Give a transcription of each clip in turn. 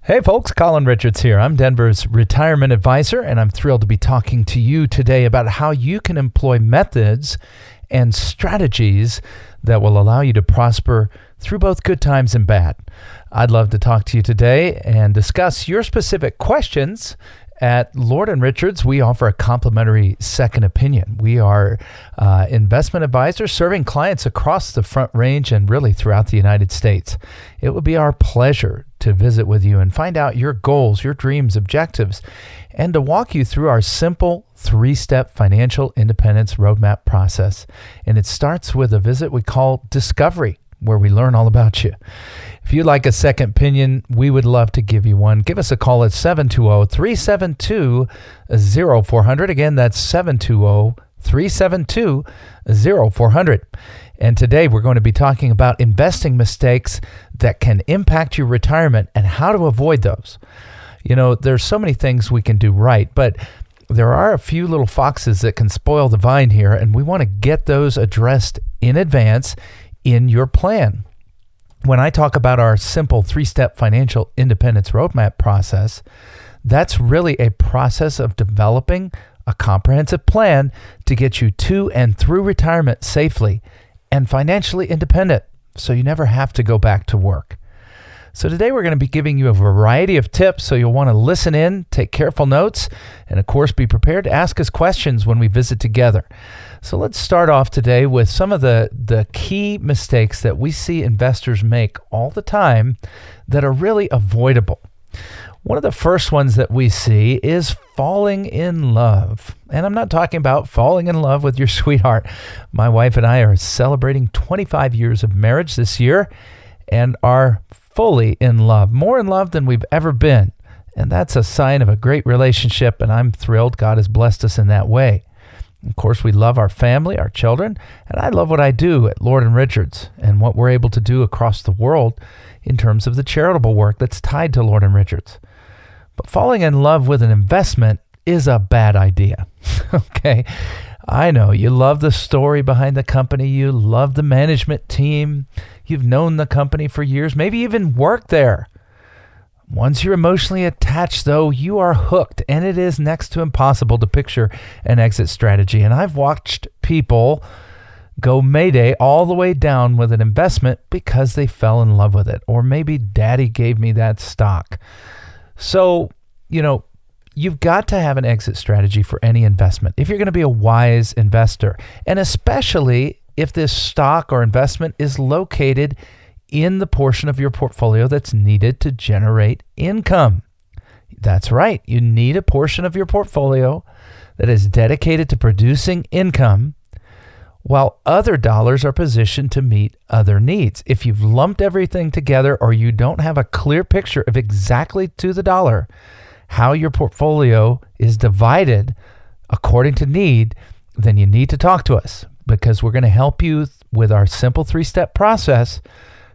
Hey folks, Colin Richards here. I'm Denver's retirement advisor, and I'm thrilled to be talking to you today about how you can employ methods and strategies that will allow you to prosper through both good times and bad. I'd love to talk to you today and discuss your specific questions. At Lord & Richards, we offer a complimentary second opinion. We are investment advisors serving clients across the Front Range and really throughout the United States. It would be our pleasure to visit with you and find out your goals, your dreams, objectives, and to walk you through our simple 3-step financial independence roadmap process. And it starts with a visit we call Discovery, where we learn all about you. If you'd like a second opinion, we would love to give you one. Give us a call at 720-372-0400. Again, that's 720-372-0400. And today we're going to be talking about investing mistakes that can impact your retirement and how to avoid those. You know, there's so many things we can do right, but there are a few little foxes that can spoil the vine here, and we want to get those addressed in advance in your plan. When I talk about our simple 3-step financial independence roadmap process, that's really a process of developing a comprehensive plan to get you to and through retirement safely and financially independent, so you never have to go back to work. So today we're going to be giving you a variety of tips, so you'll want to listen in, take careful notes, and of course be prepared to ask us questions when we visit together. So let's start off today with some of the key mistakes that we see investors make all the time that are really avoidable. One of the first ones that we see is falling in love. And I'm not talking about falling in love with your sweetheart. My wife and I are celebrating 25 years of marriage this year and are fully in love, more in love than we've ever been. And that's a sign of a great relationship, and I'm thrilled God has blessed us in that way. Of course, we love our family, our children, and I love what I do at Lord & Richards and what we're able to do across the world in terms of the charitable work that's tied to Lord & Richards. But falling in love with an investment is a bad idea. Okay, I know you love the story behind the company, you love the management team, you've known the company for years, maybe even worked there. Once you're emotionally attached, though, you are hooked, and it is next to impossible to picture an exit strategy. And I've watched people go Mayday all the way down with an investment because they fell in love with it, or maybe daddy gave me that stock. So, you know, you've got to have an exit strategy for any investment if you're going to be a wise investor, and especially if this stock or investment is located in the portion of your portfolio that's needed to generate income. That's right. You need a portion of your portfolio that is dedicated to producing income while other dollars are positioned to meet other needs. If you've lumped everything together or you don't have a clear picture of exactly to the dollar how your portfolio is divided according to need, then you need to talk to us, because we're going to help you with our simple 3-step process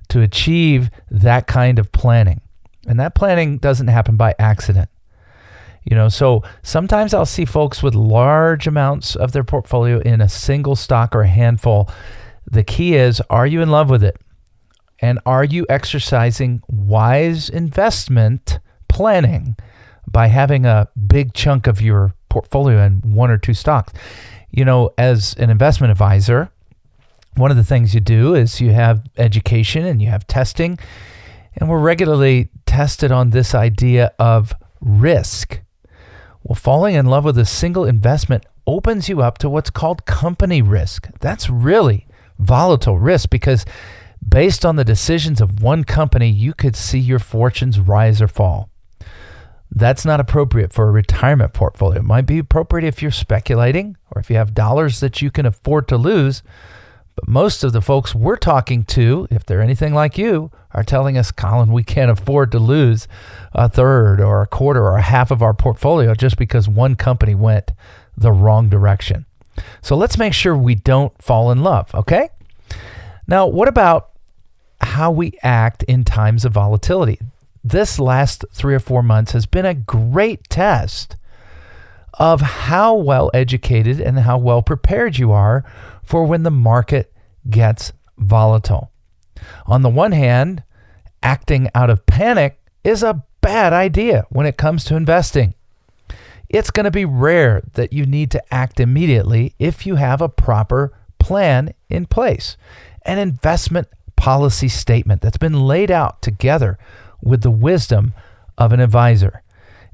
to achieve that kind of planning. And that planning doesn't happen by accident. You know, so sometimes I'll see folks with large amounts of their portfolio in a single stock or a handful. The key is, are you in love with it? And are you exercising wise investment planning by having a big chunk of your portfolio in 1 or 2 stocks? You know, as an investment advisor, one of the things you do is you have education and you have testing, and we're regularly tested on this idea of risk. Well, falling in love with a single investment opens you up to what's called company risk. That's really volatile risk, because based on the decisions of one company, you could see your fortunes rise or fall. That's not appropriate for a retirement portfolio. It might be appropriate if you're speculating or if you have dollars that you can afford to lose. But most of the folks we're talking to, if they're anything like you, are telling us, Colin, we can't afford to lose a third or a quarter or a half of our portfolio just because one company went the wrong direction. So let's make sure we don't fall in love, okay? Now, what about how we act in times of volatility? This last 3 or 4 months has been a great test of how well educated and how well prepared you are for when the market gets volatile. On the one hand, acting out of panic is a bad idea when it comes to investing. It's going to be rare that you need to act immediately if you have a proper plan in place, an investment policy statement that's been laid out together with the wisdom of an advisor.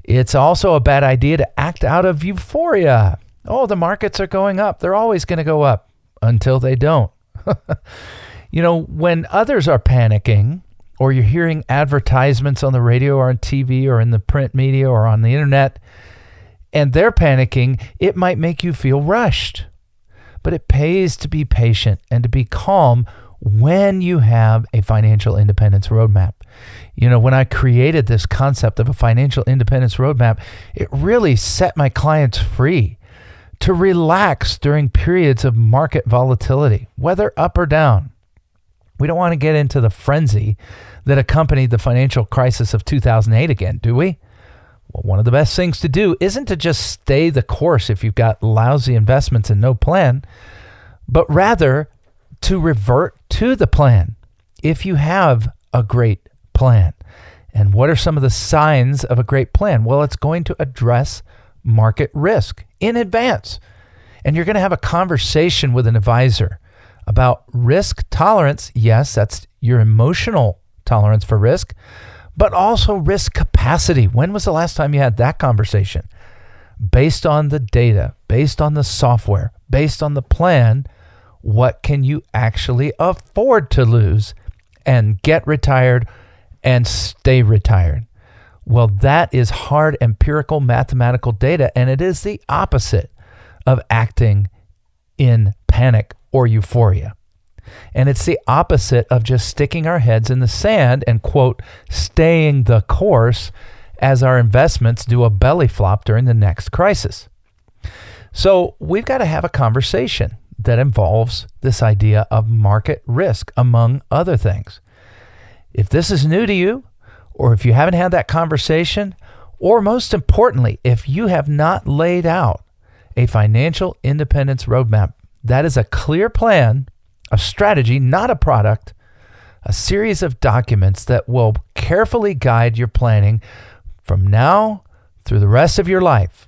It's also a bad idea to act out of euphoria. Oh, the markets are going up. They're always going to go up until they don't. When others are panicking, or you're hearing advertisements on the radio or on TV or in the print media or on the internet, and they're panicking, it might make you feel rushed. But it pays to be patient and to be calm when you have a financial independence roadmap. When I created this concept of a financial independence roadmap, it really set my clients free to relax during periods of market volatility, whether up or down. We don't want to get into the frenzy that accompanied the financial crisis of 2008 again, do we? Well, one of the best things to do isn't to just stay the course if you've got lousy investments and no plan, but rather to revert to the plan if you have a great plan. And what are some of the signs of a great plan? Well, it's going to address market risk in advance. And you're going to have a conversation with an advisor about risk tolerance. Yes, that's your emotional tolerance for risk, but also risk capacity. When was the last time you had that conversation? Based on the data, based on the software, based on the plan, what can you actually afford to lose and get retired and stay retired? Well, that is hard empirical mathematical data, and it is the opposite of acting in panic or euphoria. And it's the opposite of just sticking our heads in the sand and, quote, staying the course as our investments do a belly flop during the next crisis. So we've got to have a conversation that involves this idea of market risk, among other things. If this is new to you, or if you haven't had that conversation, or most importantly, if you have not laid out a financial independence roadmap, that is a clear plan, a strategy, not a product, a series of documents that will carefully guide your planning from now through the rest of your life,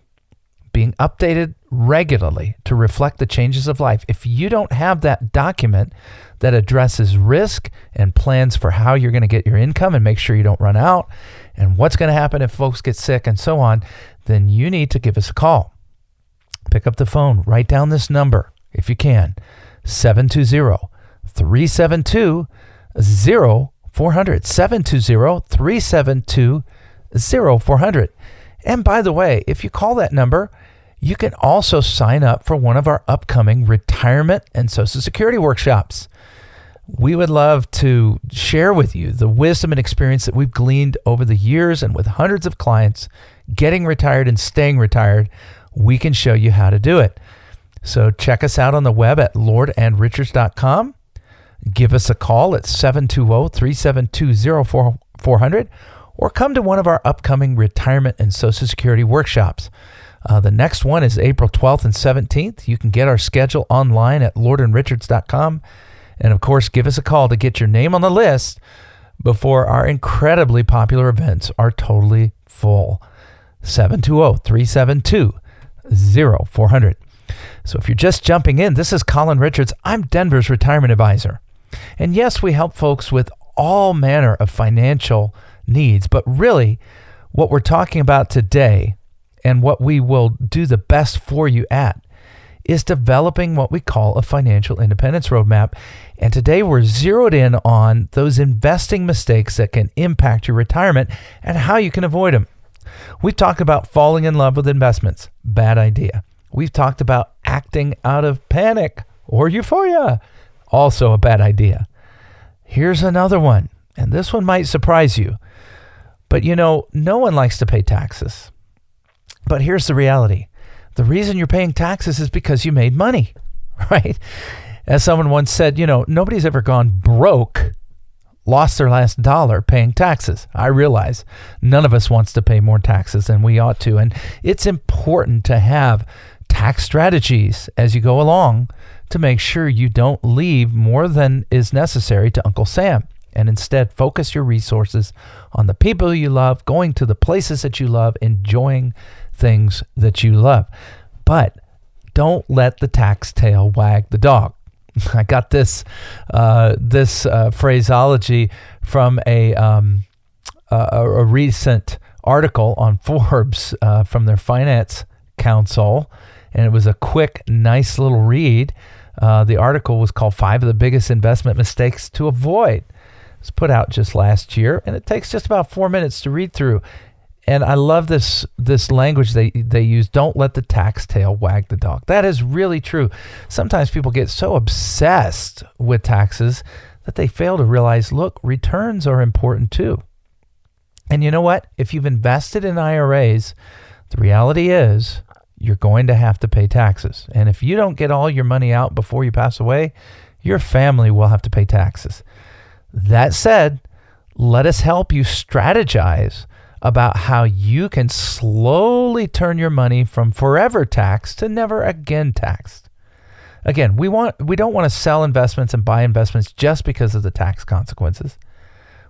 being updated regularly to reflect the changes of life. If you don't have that document that addresses risk and plans for how you're going to get your income and make sure you don't run out and what's going to happen if folks get sick and so on, then you need to give us a call. Pick up the phone, write down this number if you can, 720-372-0400, 720-372-0400. And by the way, if you call that number, you can also sign up for one of our upcoming retirement and Social Security workshops. We would love to share with you the wisdom and experience that we've gleaned over the years, and with hundreds of clients getting retired and staying retired, we can show you how to do it. So check us out on the web at lordandrichards.com. Give us a call at 720-372-0400, or come to one of our upcoming retirement and Social Security workshops. The next one is April 12th and 17th. You can get our schedule online at lordandrichards.com. And of course, give us a call to get your name on the list before our incredibly popular events are totally full. 720-372-0400. So if you're just jumping in, this is Colin Richards. I'm Denver's retirement advisor. And yes, we help folks with all manner of financial needs, but really what we're talking about today and what we will do the best for you at is developing what we call a financial independence roadmap. And today we're zeroed in on those investing mistakes that can impact your retirement and how you can avoid them. We've talked about falling in love with investments. Bad idea. We've talked about acting out of panic or euphoria. Also a bad idea. Here's another one, and this one might surprise you. But no one likes to pay taxes. But here's the reality. The reason you're paying taxes is because you made money, right? As someone once said, nobody's ever gone broke, lost their last dollar paying taxes. I realize none of us wants to pay more taxes than we ought to. And it's important to have tax strategies as you go along to make sure you don't leave more than is necessary to Uncle Sam. and instead focus your resources on the people you love, going to the places that you love, enjoying things that you love. But don't let the tax tail wag the dog. I got this phraseology from a recent article on Forbes from their finance council, and it was a quick, nice little read. The article was called 5 of the Biggest Investment Mistakes to Avoid. It was put out just last year, and it takes just about 4 minutes to read through. And I love this language they use, don't let the tax tail wag the dog. That is really true. Sometimes people get so obsessed with taxes that they fail to realize, look, returns are important too. And you know what? If you've invested in IRAs, the reality is you're going to have to pay taxes. And if you don't get all your money out before you pass away, your family will have to pay taxes. That said, let us help you strategize about how you can slowly turn your money from forever taxed to never again taxed. Again, we don't want to sell investments and buy investments just because of the tax consequences.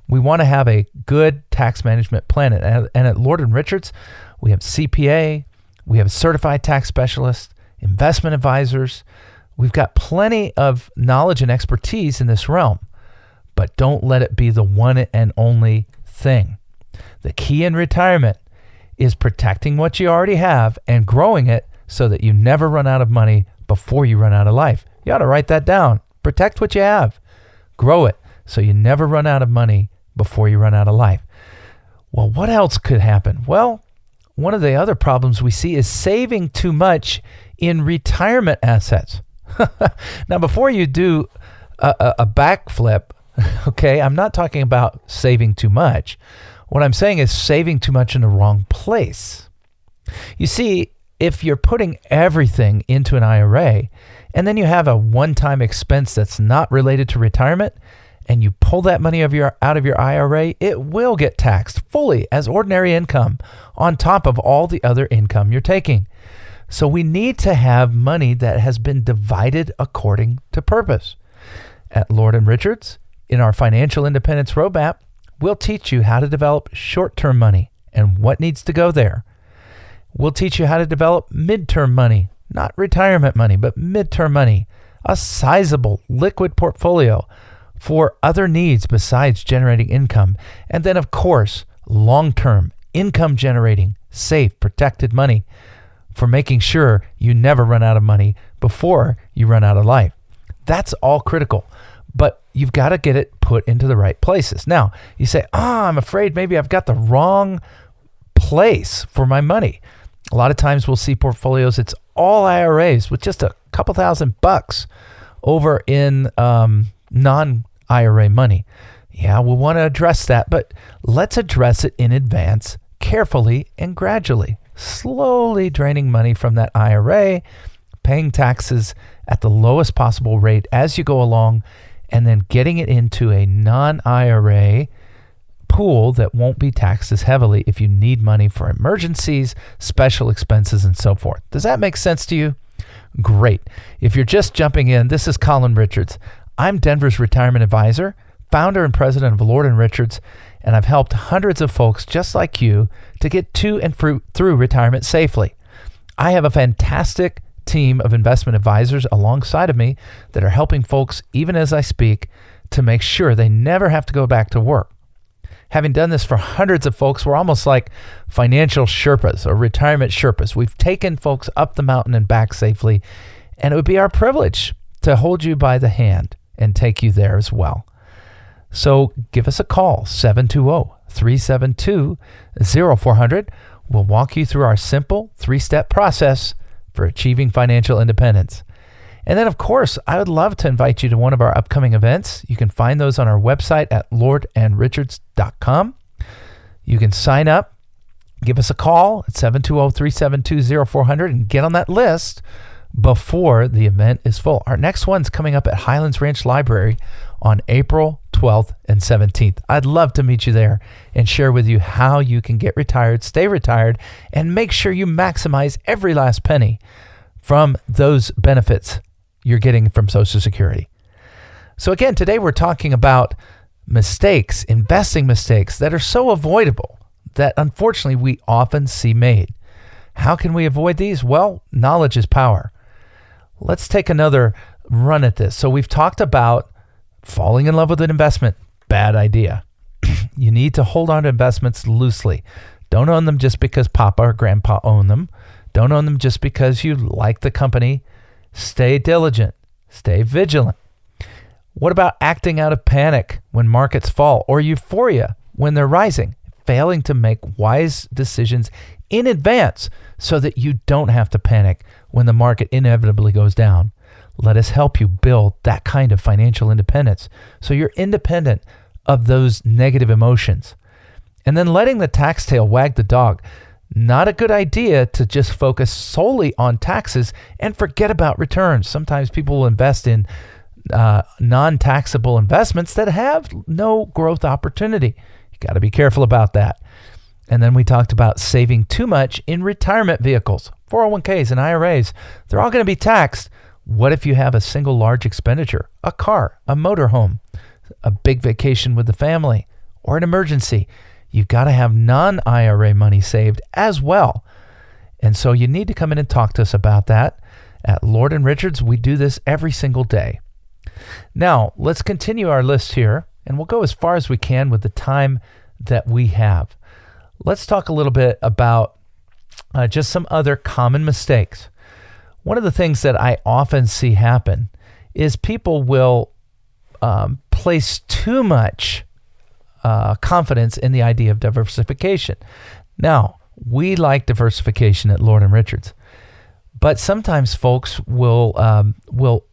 We want to have a good tax management plan. And at Lord & Richards, we have CPA, we have certified tax specialists, investment advisors. We've got plenty of knowledge and expertise in this realm, but don't let it be the one and only thing. The key in retirement is protecting what you already have and growing it so that you never run out of money before you run out of life. You ought to write that down. Protect what you have. Grow it so you never run out of money before you run out of life. Well, what else could happen? Well, one of the other problems we see is saving too much in retirement assets. Now, before you do a backflip, okay, I'm not talking about saving too much. What I'm saying is saving too much in the wrong place. You see, if you're putting everything into an IRA and then you have a one-time expense that's not related to retirement and you pull that money out of your IRA, it will get taxed fully as ordinary income on top of all the other income you're taking. So we need to have money that has been divided according to purpose. At Lord & Richards, in our Financial Independence Roadmap, we'll teach you how to develop short-term money and what needs to go there. We'll teach you how to develop mid-term money, not retirement money, but mid-term money, a sizable liquid portfolio for other needs besides generating income. And then, of course, long-term income-generating, safe, protected money for making sure you never run out of money before you run out of life. That's all critical. But you've got to get it put into the right places. Now, you say, I'm afraid maybe I've got the wrong place for my money. A lot of times we'll see portfolios, it's all IRAs with just a couple $1,000 over in non-IRA money. Yeah, we'll want to address that, but let's address it in advance, carefully and gradually, slowly draining money from that IRA, paying taxes at the lowest possible rate as you go along, and then getting it into a non-IRA pool that won't be taxed as heavily if you need money for emergencies, special expenses, and so forth. Does that make sense to you? Great. If you're just jumping in, this is Colin Richards. I'm Denver's retirement advisor, founder and president of Lord & Richards, and I've helped hundreds of folks just like you to get to and through retirement safely. I have a fantastic team of investment advisors alongside of me that are helping folks, even as I speak, to make sure they never have to go back to work. Having done this for hundreds of folks, we're almost like financial Sherpas or retirement Sherpas. We've taken folks up the mountain and back safely, and it would be our privilege to hold you by the hand and take you there as well. So give us a call, 720-372-0400. We'll walk you through our simple 3-step process for achieving financial independence. And then, of course, I would love to invite you to one of our upcoming events. You can find those on our website at lordandrichards.com. You can sign up, give us a call at 720-372-0400 and get on that list before the event is full. Our next one's coming up at Highlands Ranch Library on April 12th and 17th. I'd love to meet you there and share with you how you can get retired, stay retired, and make sure you maximize every last penny from those benefits you're getting from Social Security. So again, today we're talking about mistakes, investing mistakes that are so avoidable that unfortunately we often see made. How can we avoid these? Well, knowledge is power. Let's take another run at this. So we've talked about falling in love with an investment. Bad idea. You need to hold on to investments loosely. Don't own them just because Papa or Grandpa own them. Don't own them just because you like the company. Stay diligent. Stay vigilant. What about acting out of panic when markets fall, or euphoria when they're rising? Failing to make wise decisions in advance so that you don't have to panic when the market inevitably goes down. Let us help you build that kind of financial independence so you're independent of those negative emotions. And then letting the tax tail wag the dog. Not a good idea to just focus solely on taxes and forget about returns. Sometimes people will invest in non-taxable investments that have no growth opportunity. You got to be careful about that. And then we talked about saving too much in retirement vehicles, 401ks and IRAs. They're all going to be taxed. What if you have a single large expenditure, a car, a motorhome, a big vacation with the family, or an emergency? You've got to have non-IRA money saved as well. And so you need to come in and talk to us about that. At Lord & Richards, we do this every single day. Now, let's continue our list here, and we'll go as far as we can with the time that we have. Let's talk a little bit about just some other common mistakes. One of the things that I often see happen is people will place too much confidence in the idea of diversification. Now, we like diversification at Lord & Richards, but sometimes folks will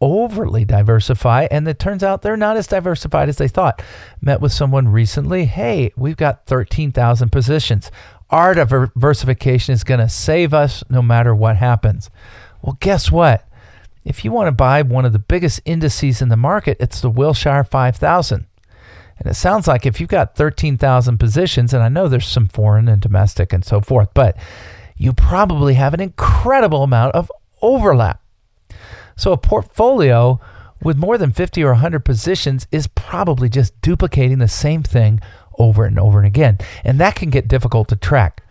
overly diversify, and it turns out they're not as diversified as they thought. Met with someone recently. Hey, we've got 13,000 positions. Our diversification is going to save us no matter what happens. Well, guess what? If you want to buy one of the biggest indices in the market, it's the Wilshire 5000. And it sounds like if you've got 13,000 positions, and I know there's some foreign and domestic and so forth, but you probably have an incredible amount of overlap. So a portfolio with more than 50 or 100 positions is probably just duplicating the same thing over and over and again. And that can get difficult to track.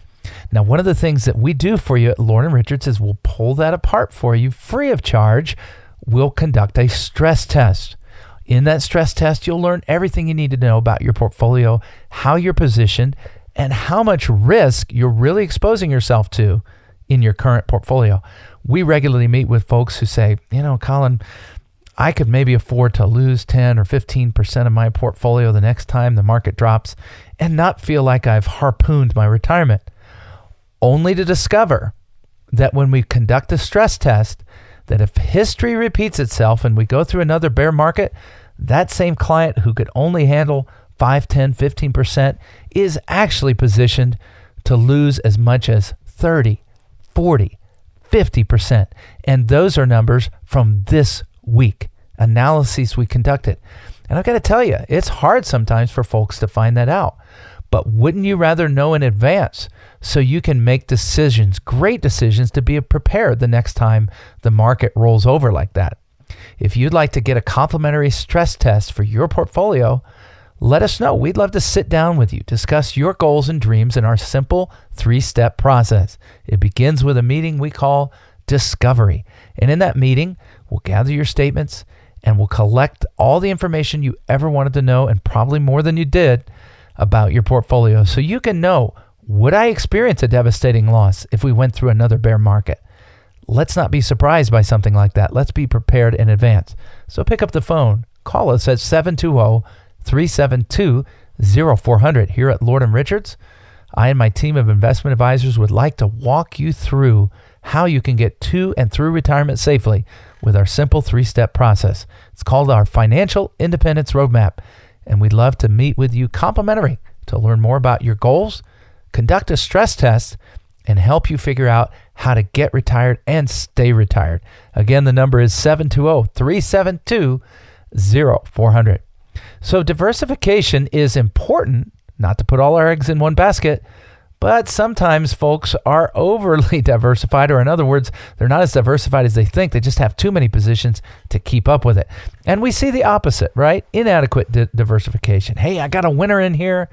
Now, one of the things that we do for you at Lord & Richards is we'll pull that apart for you free of charge. We'll conduct a stress test. In that stress test, you'll learn everything you need to know about your portfolio, how you're positioned, and how much risk you're really exposing yourself to in your current portfolio. We regularly meet with folks who say, Colin, I could maybe afford to lose 10 or 15% of my portfolio the next time the market drops and not feel like I've harpooned my retirement. Only to discover that when we conduct a stress test, that if history repeats itself and we go through another bear market, that same client who could only handle 5, 10, 15% is actually positioned to lose as much as 30, 40, 50%. And those are numbers from this week, analyses we conducted. And I've got to tell you, it's hard sometimes for folks to find that out. But wouldn't you rather know in advance so you can make decisions, great decisions, to be prepared the next time the market rolls over like that? If you'd like to get a complimentary stress test for your portfolio, let us know. We'd love to sit down with you, discuss your goals and dreams in our simple 3-step process. It begins with a meeting we call Discovery. And in that meeting, we'll gather your statements and we'll collect all the information you ever wanted to know, and probably more than you did, about your portfolio, so you can know, would I experience a devastating loss if we went through another bear market? Let's not be surprised by something like that. Let's be prepared in advance. So pick up the phone. Call us at 720-372-0400. Here at Lord & Richards, I and my team of investment advisors would like to walk you through how you can get to and through retirement safely with our simple 3-step process. It's called our Financial Independence Roadmap. And we'd love to meet with you complimentary to learn more about your goals, conduct a stress test, and help you figure out how to get retired and stay retired. Again, the number is 720-372-0400. So diversification is important, not to put all our eggs in one basket, But sometimes folks are overly diversified, or in other words, they're not as diversified as they think. They just have too many positions to keep up with it. And we see the opposite, right? Inadequate diversification. Hey, I got a winner in here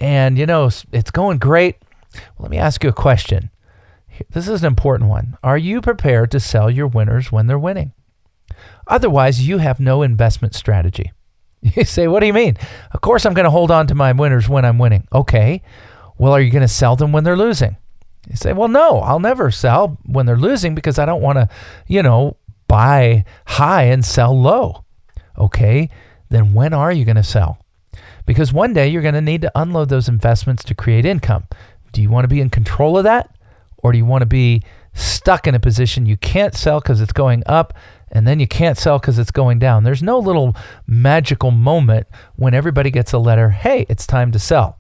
and, it's going great. Well, let me ask you a question. This is an important one. Are you prepared to sell your winners when they're winning? Otherwise, you have no investment strategy. You say, what do you mean? Of course, I'm going to hold on to my winners when I'm winning. Okay. Well, are you going to sell them when they're losing? You say, well, no, I'll never sell when they're losing because I don't want to, buy high and sell low. Okay. Then when are you going to sell? Because one day you're going to need to unload those investments to create income. Do you want to be in control of that? Or do you want to be stuck in a position you can't sell because it's going up and then you can't sell because it's going down? There's no little magical moment when everybody gets a letter, hey, it's time to sell.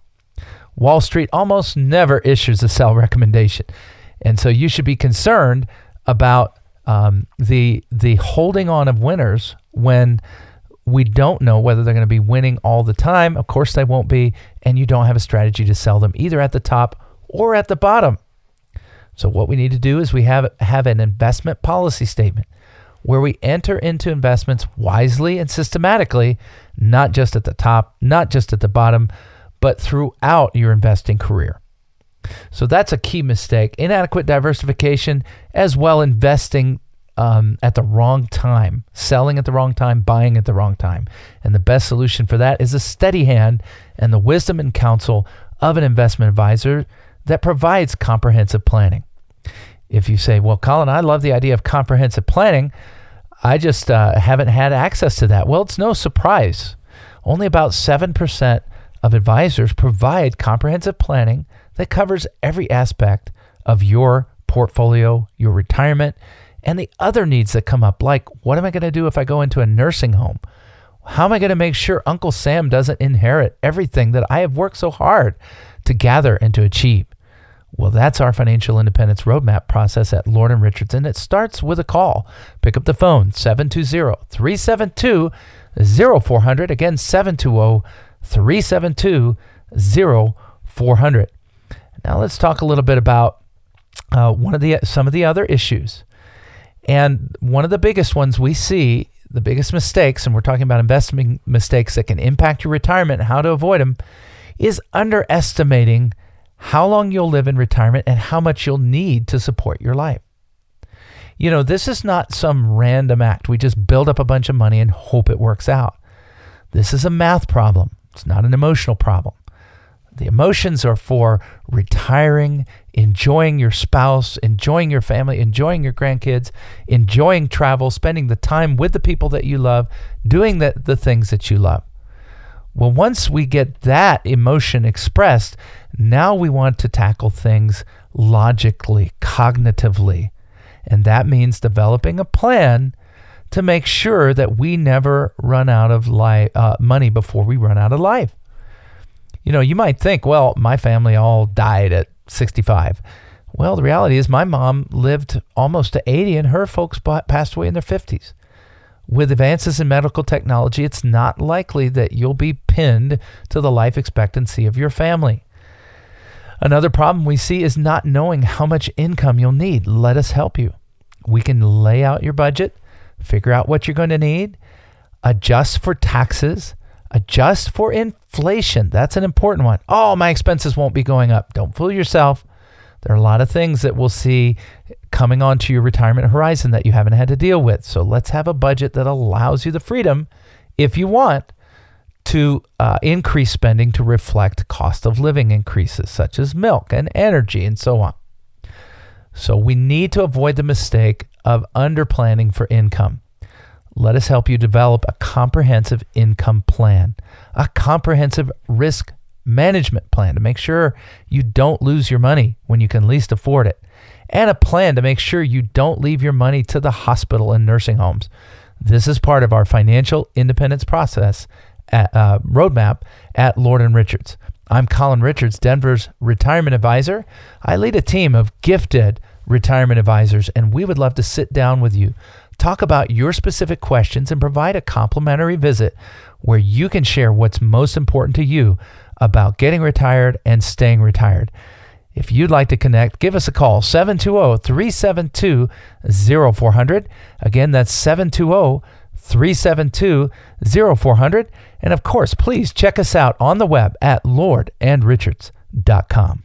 Wall Street almost never issues a sell recommendation. And so you should be concerned about the holding on of winners when we don't know whether they're going to be winning all the time. Of course they won't be, and you don't have a strategy to sell them either at the top or at the bottom. So what we need to do is we have an investment policy statement where we enter into investments wisely and systematically, not just at the top, not just at the bottom, but throughout your investing career. So that's a key mistake. Inadequate diversification, as well investing at the wrong time, selling at the wrong time, buying at the wrong time. And the best solution for that is a steady hand and the wisdom and counsel of an investment advisor that provides comprehensive planning. If you say, well, Colin, I love the idea of comprehensive planning, I just haven't had access to that. Well, it's no surprise. Only about 7% of advisors provide comprehensive planning that covers every aspect of your portfolio, your retirement, and the other needs that come up, like what am I going to do if I go into a nursing home? How am I going to make sure Uncle Sam doesn't inherit everything that I have worked so hard to gather and to achieve? Well, that's our financial independence roadmap process at Lord & Richards, and it starts with a call. Pick up the phone, 720-372-0400. Again, 720-372-0400. Now let's talk a little bit about some of the other issues. And one of the biggest ones we see, the biggest mistakes, and we're talking about investment mistakes that can impact your retirement and how to avoid them, is underestimating how long you'll live in retirement and how much you'll need to support your life. This is not some random act. We just build up a bunch of money and hope it works out. This is a math problem. It's not an emotional problem. The emotions are for retiring, enjoying your spouse, enjoying your family, enjoying your grandkids, enjoying travel, spending the time with the people that you love, doing the things that you love. Well, once we get that emotion expressed, now we want to tackle things logically, cognitively. And that means developing a plan to make sure that we never run out of money before we run out of life. You might think, well, my family all died at 65. Well, the reality is my mom lived almost to 80 and her folks passed away in their 50s. With advances in medical technology, it's not likely that you'll be pinned to the life expectancy of your family. Another problem we see is not knowing how much income you'll need. Let us help you. We can lay out your budget, figure out what you're going to need, adjust for taxes, adjust for inflation. That's an important one. Oh, my expenses won't be going up. Don't fool yourself. There are a lot of things that we'll see coming onto your retirement horizon that you haven't had to deal with. So let's have a budget that allows you the freedom, if you want, to increase spending to reflect cost of living increases such as milk and energy and so on. So we need to avoid the mistake of underplanning for income. Let us help you develop a comprehensive income plan, a comprehensive risk management plan to make sure you don't lose your money when you can least afford it, and a plan to make sure you don't leave your money to the hospital and nursing homes. This is part of our financial independence process roadmap at Lord & Richards. I'm Colin Richards, Denver's retirement advisor. I lead a team of gifted retirement advisors, and we would love to sit down with you, talk about your specific questions, and provide a complimentary visit where you can share what's most important to you about getting retired and staying retired. If you'd like to connect, give us a call, 720-372-0400. Again, that's 720-372-0400. And of course, please check us out on the web at lordandrichards.com.